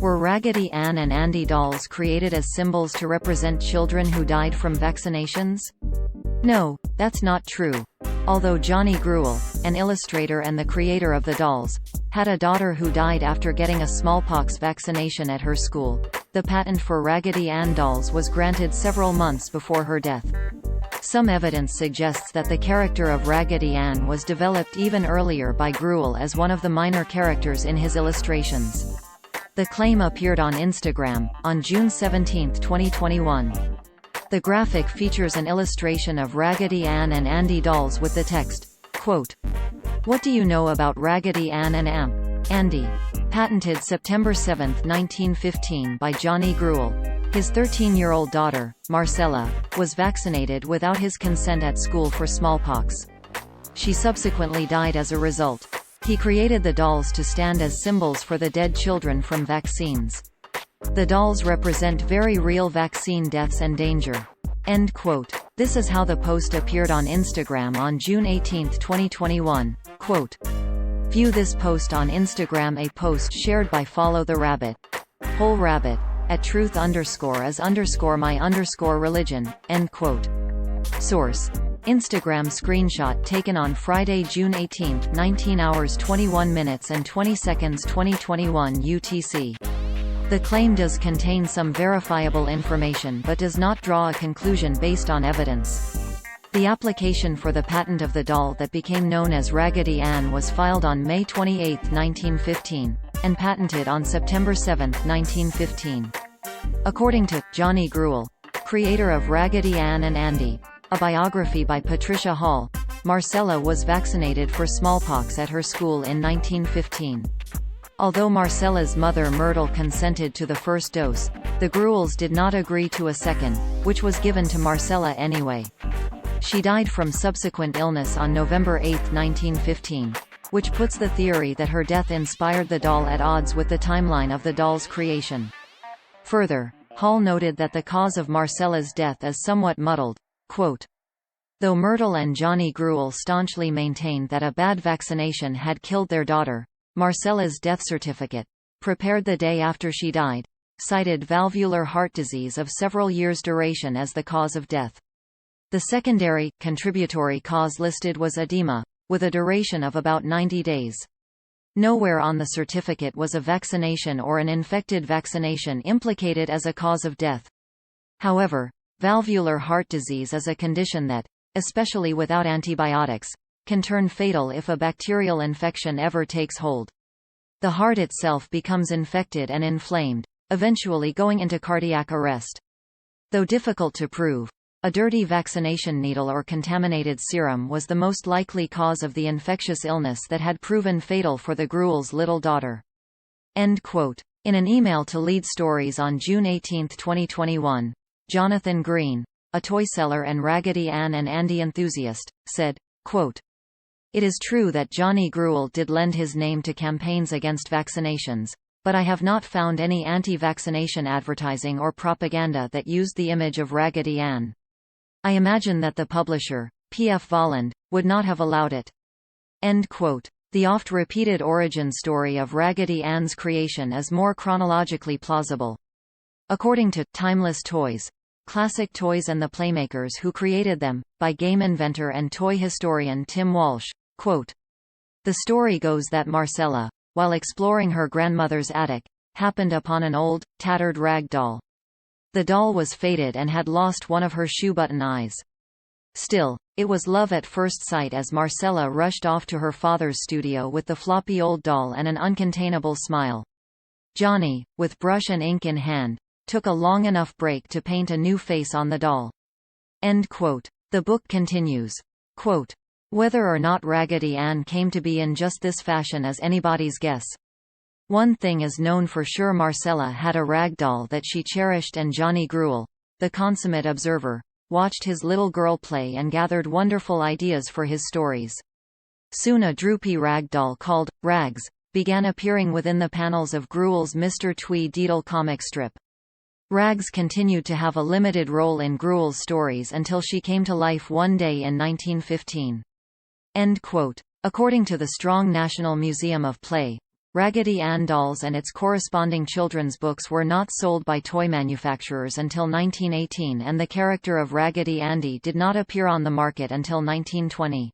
Were Raggedy Ann and Andy dolls created as symbols to represent children who died from vaccinations? No, that's not true. Although Johnny Gruelle, an illustrator and the creator of the dolls, had a daughter who died after getting a smallpox vaccination at her school, the patent for Raggedy Ann dolls was granted several months before her death. Some evidence suggests that the character of Raggedy Ann was developed even earlier by Gruelle as one of the minor characters in his illustrations. The claim appeared on Instagram, on June 17, 2021. The graphic features an illustration of Raggedy Ann and Andy dolls with the text, quote, "What do you know about Raggedy Ann and Andy?" Patented September 7, 1915 by Johnny Gruelle. His 13-year-old daughter, Marcella, was vaccinated without his consent at school for smallpox. She subsequently died as a result. He created the dolls to stand as symbols for the dead children from vaccines. The dolls represent very real vaccine deaths and danger. End quote. This is how the post appeared on Instagram on June 18, 2021. Quote, "View this post on Instagram, a post shared by Follow the Rabbit. Whole Rabbit. At truth_my_religion." End quote. Source: Instagram screenshot taken on Friday, June 18, 19 hours 21 minutes and 20 seconds 2021 UTC. The claim does contain some verifiable information but does not draw a conclusion based on evidence. The application for the patent of the doll that became known as Raggedy Ann was filed on May 28, 1915, and patented on September 7, 1915. According to Johnny Gruelle, creator of Raggedy Ann and Andy, a biography by Patricia Hall, Marcella was vaccinated for smallpox at her school in 1915. Although Marcella's mother Myrtle consented to the first dose, the Gruelles did not agree to a second, which was given to Marcella anyway. She died from subsequent illness on November 8, 1915, which puts the theory that her death inspired the doll at odds with the timeline of the doll's creation. Further, Hall noted that the cause of Marcella's death is somewhat muddled. Quote, "Though Myrtle and Johnny Gruelle staunchly maintained that a bad vaccination had killed their daughter, Marcella's death certificate, prepared the day after she died, cited valvular heart disease of several years' duration as the cause of death. The secondary, contributory cause listed was edema, with a duration of about 90 days. Nowhere on the certificate was a vaccination or an infected vaccination implicated as a cause of death. However, valvular heart disease is a condition that, especially without antibiotics, can turn fatal if a bacterial infection ever takes hold. The heart itself becomes infected and inflamed, eventually going into cardiac arrest. Though difficult to prove, a dirty vaccination needle or contaminated serum was the most likely cause of the infectious illness that had proven fatal for the Gruelles' little daughter." End quote. In an email to Lead Stories on June 18, 2021, Jonathan Green, a toy seller and Raggedy Ann and Andy enthusiast, said, quote, "It is true that Johnny Gruelle did lend his name to campaigns against vaccinations, but I have not found any anti-vaccination advertising or propaganda that used the image of Raggedy Ann. I imagine that the publisher, P.F. Volland, would not have allowed it." End quote. The oft-repeated origin story of Raggedy Ann's creation is more chronologically plausible. According to Timeless Toys, Classic Toys and the Playmakers Who Created Them, by game inventor and toy historian Tim Walsh, quote, "The story goes that Marcella, while exploring her grandmother's attic, happened upon an old, tattered rag doll. The doll was faded and had lost one of her shoe-button eyes. Still, it was love at first sight as Marcella rushed off to her father's studio with the floppy old doll and an uncontainable smile. Johnny, with brush and ink in hand, took a long enough break to paint a new face on the doll." End quote. The book continues, quote, "Whether or not Raggedy Ann came to be in just this fashion is anybody's guess. One thing is known for sure: Marcella had a rag doll that she cherished, and Johnny Gruelle, the consummate observer, watched his little girl play and gathered wonderful ideas for his stories. Soon a droopy rag doll called Rags began appearing within the panels of Gruelle's Mr. Tweedledee comic strip. Rags continued to have a limited role in Gruelle's stories until she came to life one day in 1915. End quote. According to the Strong National Museum of Play, Raggedy Ann dolls and its corresponding children's books were not sold by toy manufacturers until 1918, and the character of Raggedy Andy did not appear on the market until 1920.